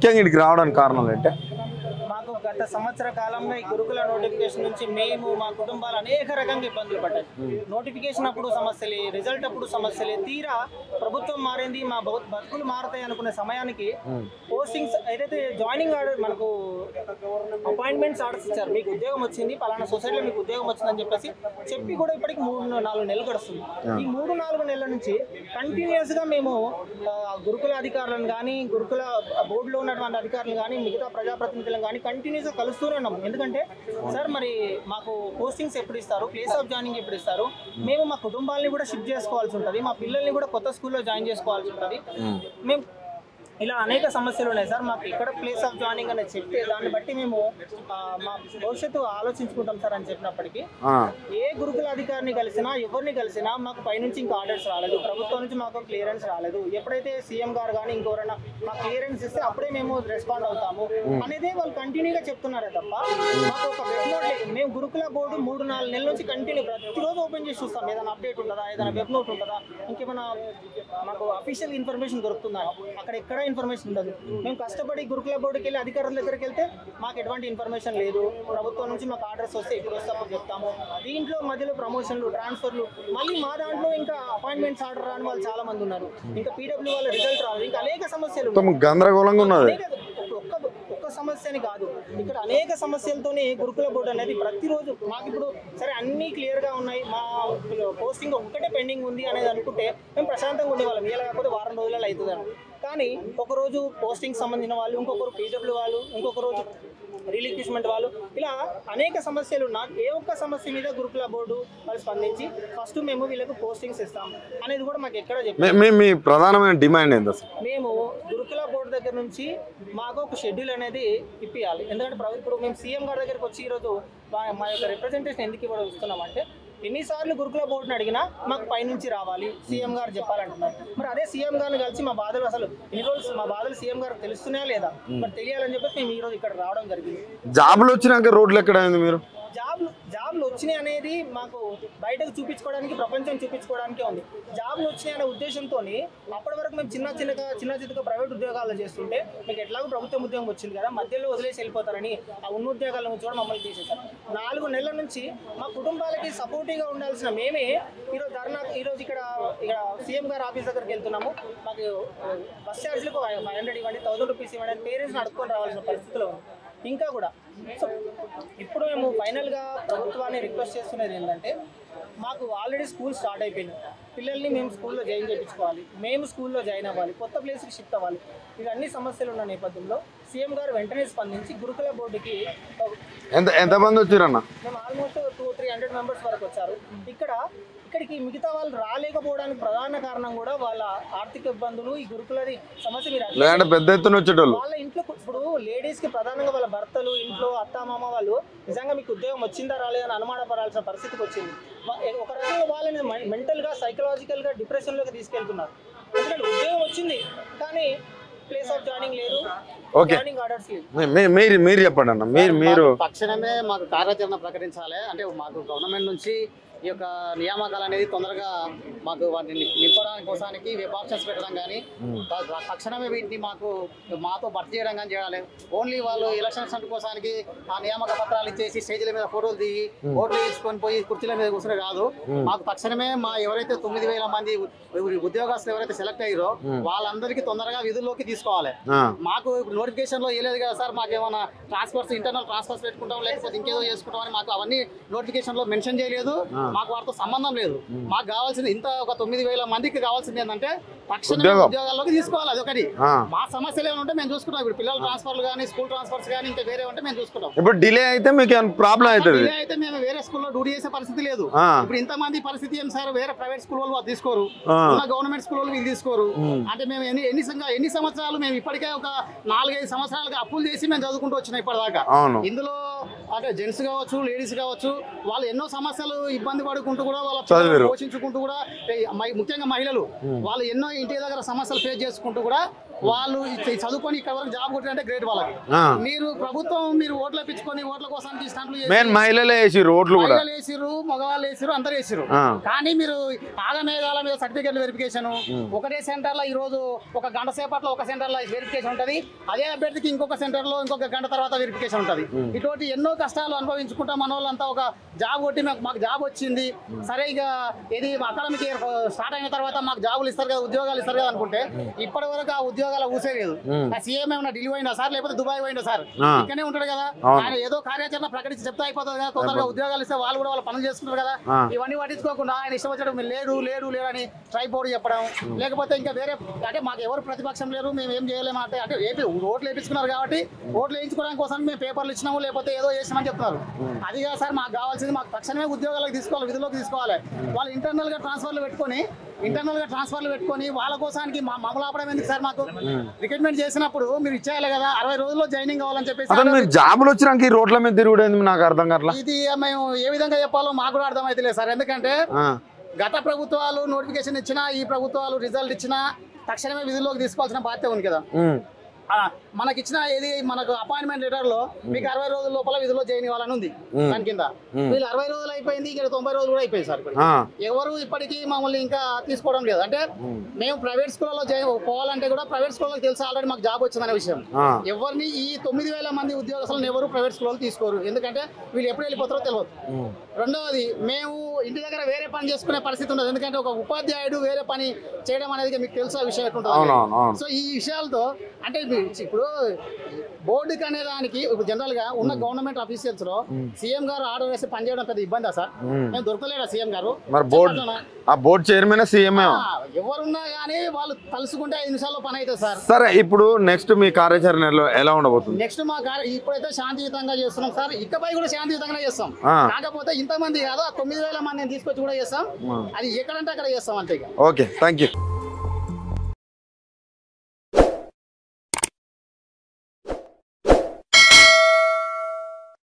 ముఖ్యంగా ఇక్కడికి రావడానికి కారణాలు అంటే మాకు గత సంవత్సర కాలంలో ఈ గురుకుల నోటిఫికేషన్ నుంచి మేము మా కుటుంబాలు అనేక రకంగా ఇబ్బందులు పడ్డాయి. నోటిఫికేషన్ అప్పుడు సమస్యలే, రిజల్ట్ అప్పుడు సమస్యలే. తీరా ప్రభుత్వం మారింది, మా బతుకులు మారుతాయి అనుకునే సమయానికి పోస్టింగ్స్ ఏదైతే జాయినింగ్ ఆర్డర్ మనకు అపాయింట్మెంట్స్ ఆర్డర్స్ ఇచ్చారు. మీకు ఉద్యోగం వచ్చింది, పలానా సొసైటీలో మీకు ఉద్యోగం వచ్చిందని చెప్పి కూడా ఇప్పటికి 3-4 నెలలు గడుస్తుంది. ఈ 3-4 నెలల నుంచి కంటిన్యూస్ గా మేము గురుకుల అధికారులను కానీ, గురుకుల బోర్డులో ఉన్నటువంటి అధికారులు కానీ, మిగతా ప్రజాప్రతినిధులను కానీ కంటిన్యూస్ గా కలుస్తూనే ఉన్నాము. ఎందుకంటే సార్ మరి మాకు పోస్టింగ్స్ ఎప్పుడు ఇస్తారు, ప్లేస్ ఆఫ్ జాయినింగ్ ఎప్పుడు ఇస్తారు, మేము మా కుటుంబాలని కూడా షిఫ్ట్ చేసుకోవాల్సి ఉంటుంది, మా పిల్లల్ని కూడా కొత్త స్కూల్లో జాయిన్ చేసుకోవాల్సి ఉంటుంది, మేము ఇలా అనేక సమస్యలు ఉన్నాయి సార్, మాకు ఇక్కడ ప్లేస్ ఆఫ్ జాయినింగ్ అనేది చెప్తే దాన్ని బట్టి మేము మా భవిష్యత్తు ఆలోచించుకుంటాం సార్ అని చెప్పినప్పటికీ ఏ గురుకుల అధికారిని కలిసినా, ఎవరిని కలిసినా మాకు పైనుంచి ఇంకా ఆర్డర్స్ రాలేదు, ప్రభుత్వం నుంచి మాకు క్లియరెన్స్ రాలేదు. ఎప్పుడైతే సీఎం గారు కానీ ఇంకెవరైనా మాకు క్లియరెన్స్ ఇస్తే అప్పుడే మేము రెస్పాండ్ అవుతాము అనేది వాళ్ళు కంటిన్యూగా చెప్తున్నారే తప్ప మాకు ఒక వెబ్ నోట్ లేదు. మేము గురుకుల బోర్డు 3-4 నెలల నుంచి కంటిన్యూ ప్రతిరోజు ఓపెన్ చేసి చూస్తాం, ఏదైనా అప్డేట్ ఉంటుందా, ఏదైనా వెబ్ నోట్ ఉంటుందా, ఇంకేమైనా మాకు అఫీషియల్ ఇన్ఫర్మేషన్ దొరుకుతుందా, అక్కడ ఎక్కడ ఇన్ఫర్మేషన్ ఉండదు. మేము కష్టపడి గురుకుల బోర్డుకి వెళ్ళి అధికారుల దగ్గరికి వెళ్తే మాకు ఎటువంటి ఇన్ఫర్మేషన్ లేదు, ప్రభుత్వం నుంచి మాకు ఆర్డర్స్ వస్తే ఇప్పుడు వస్తే అప్పుడు చెప్తాము. దీంట్లో మధ్యలో ప్రమోషన్లు, ట్రాన్స్ఫర్లు, మళ్ళీ మా దాంట్లో ఇంకా అపాయింట్మెంట్స్ ఆర్డర్ రాని వాళ్ళు చాలా మంది ఉన్నారు, ఇంకా పీడబ్ల్యూ వాళ్ళ రిజల్ట్ రాదు, ఇంకా అనేక సమస్యలు గందరగోళంగా ఉన్నది. ఒక్క సమస్యని కాదు, ఇక్కడ అనేక సమస్యలతోనే గురుకుల బోర్డు అనేది ప్రతిరోజు మాకు ఇప్పుడు సరే అన్నీ క్లియర్గా ఉన్నాయి, మా పోస్టింగ్ ఒక్కటే పెండింగ్ ఉంది అనేది అనుకుంటే మేము ప్రశాంతంగా ఉండేవాళ్ళం. ఇలా కాకపోతే వారం రోజులలో అవుతుందని. కానీ ఒకరోజు పోస్టింగ్ సంబంధించిన వాళ్ళు, ఇంకొకరు పీడబ్ల్యూ వాళ్ళు, ఇంకొక రోజు రిలీక్విష్మెంట్ వాళ్ళు, ఇలా అనేక సమస్యలు ఉన్నా ఏ ఒక్క సమస్య మీద గురుకుల బోర్డు వాళ్ళు స్పందించి ఫస్ట్ మేము వీళ్ళకు పోస్టింగ్స్ ఇస్తాం అనేది కూడా మాకు ఎక్కడ చెప్పారు. మీ ప్రధానమైన డిమాండ్ ఏంటి అసలు? మేము గురుకుల బోర్డు దగ్గర నుంచి మాకు ఒక షెడ్యూల్ అనేది ఇప్పియాలి. ఎందుకంటే ఇప్పుడు మేము సీఎం గారి దగ్గరికి వచ్చి ఈరోజు మా యొక్క రిప్రజెంటేషన్ ఎందుకు ఇవ్వడం ఇస్తున్నామంటే ఎన్నిసార్లు గురుకుల బోర్డుని అడిగినా మాకు పైనుంచి రావాలి, సీఎం గారు చెప్పాలంటున్నారు. మరి అదే సీఎం గారిని కలిసి మా బాధలు అసలు ఇన్ని రోజులు మా బాధలు సీఎం గారికి తెలుస్తున్నాయా లేదా మరి తెలియాలని చెప్పేసి మేము ఈరోజు ఇక్కడ రావడం జరిగింది. జాబ్లు వచ్చినాక రోడ్లు ఎక్కడ అయింది? మీరు జాబ్లు వచ్చినాయి అనేది మాకు బయటకు చూపించుకోవడానికి, ప్రపంచం చూపించుకోవడానికే ఉంది. జాబ్లు వచ్చినాయి అనే ఉద్దేశంతో అప్పటి వరకు మేము చిన్న చిన్నగా ప్రైవేట్ ఉద్యోగాలు చేస్తుంటే మీకు ఎట్లాగో ప్రభుత్వం ఉద్యోగం వచ్చింది కదా, మధ్యలో వదిలేసి వెళ్ళిపోతారని ఆ ఉన్న ఉద్యోగాల నుంచి కూడా మమ్మల్ని తీసేశారు. 4 నెలల నుంచి మా కుటుంబాలకి సపోర్టివ్గా ఉండాల్సిన మేమే ఈరోజు ఇక్కడ సీఎం గారు ఆఫీస్ దగ్గరికి వెళ్తున్నాము. మాకు బస్ ఛార్జీలకు 500 ఇవ్వండి, 1000 రూపీస్ ఇవ్వండి, పేరెంట్స్ని అడుక్కొని రావాల్సిన పరిస్థితిలో ఉంది. ఇంకా కూడా సో ఇప్పుడు మేము ఫైనల్గా ప్రభుత్వాన్ని రిక్వెస్ట్ చేస్తున్నది ఏంటంటే మాకు ఆల్రెడీ స్కూల్ స్టార్ట్ అయిపోయింది, పిల్లల్ని మేము స్కూల్లో జాయిన్ చేయించుకోవాలి, మేము స్కూల్లో జాయిన్ అవ్వాలి, కొత్త ప్లేస్కి షిఫ్ట్ అవ్వాలి. ఇవన్నీ సమస్యలు ఉన్న నేపథ్యంలో సీఎం గారు వెంటనే స్పందించి గురుకుల బోర్డుకి ఎంతమంది వచ్చారన్న? మేము ఆల్మోస్ట్ 200-300 మెంబర్స్ వరకు వచ్చారు. ఇక్కడికి మిగతా వాళ్ళు రాలేకపోవడానికి ప్రధాన కారణం కూడా వాళ్ళ ఆర్థిక ఇబ్బందులు, ఈ గురుకులది సమస్య. మీరు పెద్ద ఎత్తున వచ్చేటోళ్ళు వాళ్ళ ఇంట్లో ఇప్పుడు లేడీస్కి ప్రధానంగా వాళ్ళ భర్తలు, ఇంట్లో అత్తామామ వాళ్ళు నిజంగా మీకు ఉద్యోగం వచ్చిందా రాలేదని అనుమానపడాల్సిన పరిస్థితికి వచ్చింది. ఒక రకంగా వాళ్ళని మెంటల్గా, సైకలాజికల్గా డిప్రెషన్లోకి తీసుకెళ్తున్నారు. ఎందుకంటే ఉద్యోగం వచ్చింది కానీ ప్లేస్ ఆఫ్ జాయినింగ్ లేదు, జాయినింగ్ ఆర్డర్స్ లేదు. మీరు చెప్పండి అన్న. మీరు తక్షణమే మాకు కార్యాచరణ ప్రకటించాలి. అంటే మాకు గవర్నమెంట్ నుంచి ఈ యొక్క నియామకాలు అనేది తొందరగా మాకు వాటిని నింపడానికి కోసానికి వెబ్ ఆప్షన్స్ పెట్టడం కానీ, తక్షణమే వీటిని మాతో భర్తీ చేయడం కానీ చేయాలి. ఓన్లీ వాళ్ళు ఎలక్షన్స్ కోసానికి ఆ నియామక పత్రాలు ఇచ్చేసి స్టేజ్ల మీద ఫోటోలు దిగి ఓట్లు వేసుకొని పోయి కుర్చీల మీద కూర్చునే కాదు. మాకు తక్షణమే ఎవరైతే 9,000 మంది ఉద్యోగస్తులు ఎవరైతే సెలెక్ట్ అయ్యారో వాళ్ళందరికీ తొందరగా విధుల్లోకి తీసుకోవాలి. మాకు ఇప్పుడు నోటిఫికేషన్ లో లేదు కదా సార్, మాకు ఏమైనా ట్రాన్స్ఫర్స్, ఇంటర్నల్ ట్రాన్స్ఫర్స్ పెట్టుకుంటాం లేకపోతే ఇంకేదో చేసుకుంటాం అని మాకు అవన్నీ నోటిఫికేషన్ లో మెన్షన్ చేయలేదు. మాకు వాటితో సంబంధం లేదు. మాకు కావాల్సింది ఇంత ఒక 9,000 మందికి కావాల్సింది ఏంటంటే తక్షణ ఉద్యోగాల్లోకి తీసుకోవాలి. అదొకటి. మా సమస్యలు ఏమైనా ఉంటే మేము చూసుకుంటాం. ఇప్పుడు పిల్లల ట్రాన్స్ఫర్లు కానీ, స్కూల్ ట్రాన్స్ఫర్స్ కానీ ఇంకా వేరే ఉంటే మేము చూసుకుంటాం. ఇప్పుడు డిలే అయితే మీకు ప్రాబ్లం అవుతుంది. డిలే అయితే మేము వేరే స్కూల్లో డ్యూటీ చేసే పరిస్థితి లేదు. ఇప్పుడు ఇంతమంది పరిస్థితి ఏం సార్, వేరే ప్రైవేట్ స్కూల్ వాళ్ళు తీసుకోరు, గవర్నమెంట్ స్కూల్ వాళ్ళు వీళ్ళు తీసుకోరు. అంటే మేము ఎన్ని సంవత్సరాలు మేము ఇప్పటికే ఒక 4-5 సంవత్సరాలుగా అప్పులు చేసి మేము చదువుకుంటూ వచ్చినాం ఇప్పటిదాకా. ఇందులో అంటే జెంట్స్ కావచ్చు, లేడీస్ కావచ్చు, వాళ్ళు ఎన్నో సమస్యలు ఇబ్బంది పడుకుంటూ కూడా వాళ్ళ పోషించుకుంటూ కూడా, ముఖ్యంగా మహిళలు వాళ్ళు ఎన్నో ఇంటి దగ్గర సమస్యలు ఫేస్ చేసుకుంటూ కూడా వాళ్ళు చదువుకొని ఇక్కడ వరకు జాబ్ కొట్టారంటే గ్రేట్ వాళ్ళకి. ఆ. మీరు ప్రభుత్వం మీరు ఓట్లు వేయించుకొని ఓట్ల కోసానికి స్టాంపులు చేసి మెయిన్ మహిళలే వేసి రోడ్లు కూడా మహిళలు వేసిరు, మగవాళ్ళు వేసిరు, అందరు వేసిరు. ఆ. కానీ మీరు ఆగమేఘాల మీద సర్టిఫికేట్ వెరిఫికేషన్ ఒకటే సెంటర్ లో ఈ రోజు ఒక గంట సేపట్లో ఒక సెంటర్ లో వెరిఫికేషన్ ఉంటది, అదే అభ్యర్థికి ఇంకొక సెంటర్ లో ఇంకొక గంట తర్వాత వెరిఫికేషన్ ఉంటది. ఇటువంటి ఎన్నో కష్టాలు అనుభవించుకుంటా మన వాళ్ళంతా ఒక జాబ్ కొట్టి మాకు జాబ్ వచ్చింది, సరే ఇక ఇది అకాడమిక్ ఇయర్ స్టార్ట్ అయిన తర్వాత మాకు జాబులు ఇస్తారు కదా, ఉద్యోగాలు ఇస్తారు కదా అనుకుంటే ఇప్పటి వరకు ఆ ఉద్యోగాలు ఊసేలేదు. ఆ సీఎం ఏమైనా ఢిల్లీ పోయిందా సార్, లేకపోతే దుబాయ్ పోయిందా సార్, ఇక్కడనే ఉంటాడు కదా. ఆయన ఏదో కార్యాచరణ ప్రకటించి చెప్తే అయిపోతుంది కదా, తొందరగా ఉద్యోగాలు ఇస్తే వాళ్ళు కూడా వాళ్ళ పనులు చేసుకుంటారు కదా. ఇవన్నీ పట్టించుకోకుండా ఆయన ఇష్టం వచ్చాడు లేడు లేడు లేడు అని ట్రైపోర్డ్ చెప్పడం, లేకపోతే ఇంకా వేరే అంటే మాకు ఎవరు ప్రతిపక్షం లేరు మేము ఏం చేయలేము అంటే ఏపీ ఓట్లు వేయించుకున్నారు కాబట్టి ఓట్లు వేయించుకోవడానికి కోసం మేము పేపర్లు ఇచ్చినాము లేకపోతే ఏదో చేసినామని చెప్తున్నారు. అది కాదు సార్, మాకు కావాల్సింది మాకు తక్షణమే ఉద్యోగాలకు తీసుకోవాలి, విధుల్లోకి తీసుకోవాలి. వాళ్ళు ఇంటర్నల్ గా ట్రాన్స్ఫర్లు పెట్టుకొని వాళ్ళ కోసానికి మమ్మల్ని ఆపడం ఎందుకు సార్? మాకు రిక్రూట్మెంట్ చేసినప్పుడు మీరు ఇచ్చేయాలి కదా, 60 రోజుల్లో జాయినింగ్ కావాలని చెప్పేసి. అసలు మీరు జాబులు వచ్చినాక ఈ రోడ్ల మీద తిరుగుడేంది నాకు అర్థం కావట్లా. ఇది మేము ఏ విధంగా చెప్పాలో మాకు కూడా అర్థం అయితే లేదు సార్. ఎందుకంటే గత ప్రభుత్వాలు నోటిఫికేషన్ ఇచ్చినా ఈ ప్రభుత్వాలు రిజల్ట్ ఇచ్చినా తక్షణమే విధుల్లోకి తీసుకోవాల్సిన బాధ్యత ఉంది కదా. మనకి ఇచ్చిన ఏది మనకు అపాయింట్మెంట్ లెటర్ లో మీకు 60 రోజుల లోపల విధుల్లో జాయిన్ కావాలని ఉంది. దాని కింద వీళ్ళు 60 రోజులు అయిపోయింది, ఇక్కడ 90 రోజులు కూడా అయిపోయింది సార్. ఎవరు ఇప్పటికీ మమ్మల్ని ఇంకా తీసుకోవడం లేదు. అంటే మేము ప్రైవేట్ స్కూల్లో పోవాలంటే కూడా ప్రైవేట్ స్కూల్లో తెలుసు ఆల్రెడీ మాకు జాబ్ వచ్చిందనే విషయం. ఎవరిని ఈ 9,000 మంది ఉద్యోగస్తులను ఎవరు ప్రైవేట్ స్కూల్లో తీసుకోరు, ఎందుకంటే వీళ్ళు ఎప్పుడు వెళ్ళిపోతారో తెలియదు. రెండవది మేము ఇంటి దగ్గర వేరే పని చేసుకునే పరిస్థితి ఉండదు, ఎందుకంటే ఒక ఉపాధ్యాయుడు వేరే పని చేయడం అనేది మీకు తెలుసు ఆ విషయం ఎట్లుంటుంది. సో ఈ విషయాలతో అంటే ఇప్పుడు బోర్డుకి అనే దానికి జనరల్ గా ఉన్న గవర్నమెంట్ ఆఫీషియల్స్ లో సీఎం గారు ఆర్డర్ వేసి పనిచేయడం పెద్ద ఇబ్బందా సార్? మేము దొరకలేడా సీఎం గారు? మరి బోర్డు చైర్మన్ సీఎం ఎవరున్నా కానీ వాళ్ళు తలుసుకుంటే 5 నిమిషాల్లో పని అవుతుంది సార్. సరే, ఇప్పుడు నెక్స్ట్ మీ కార్యాచరణలో ఎలా ఉండబోతుంది? నెక్స్ట్ మా ఇప్పుడైతే శాంతియుతంగా చేస్తున్నాం సార్, ఇకపై కూడా శాంతియుతంగా చేస్తాం. కాకపోతే ఇంతమంది కాదు 9,000 మందిని తీసుకొచ్చి కూడా చేస్తాం, అది ఎక్కడంటే అక్కడ చేస్తాం అంతే. Okay, thank you.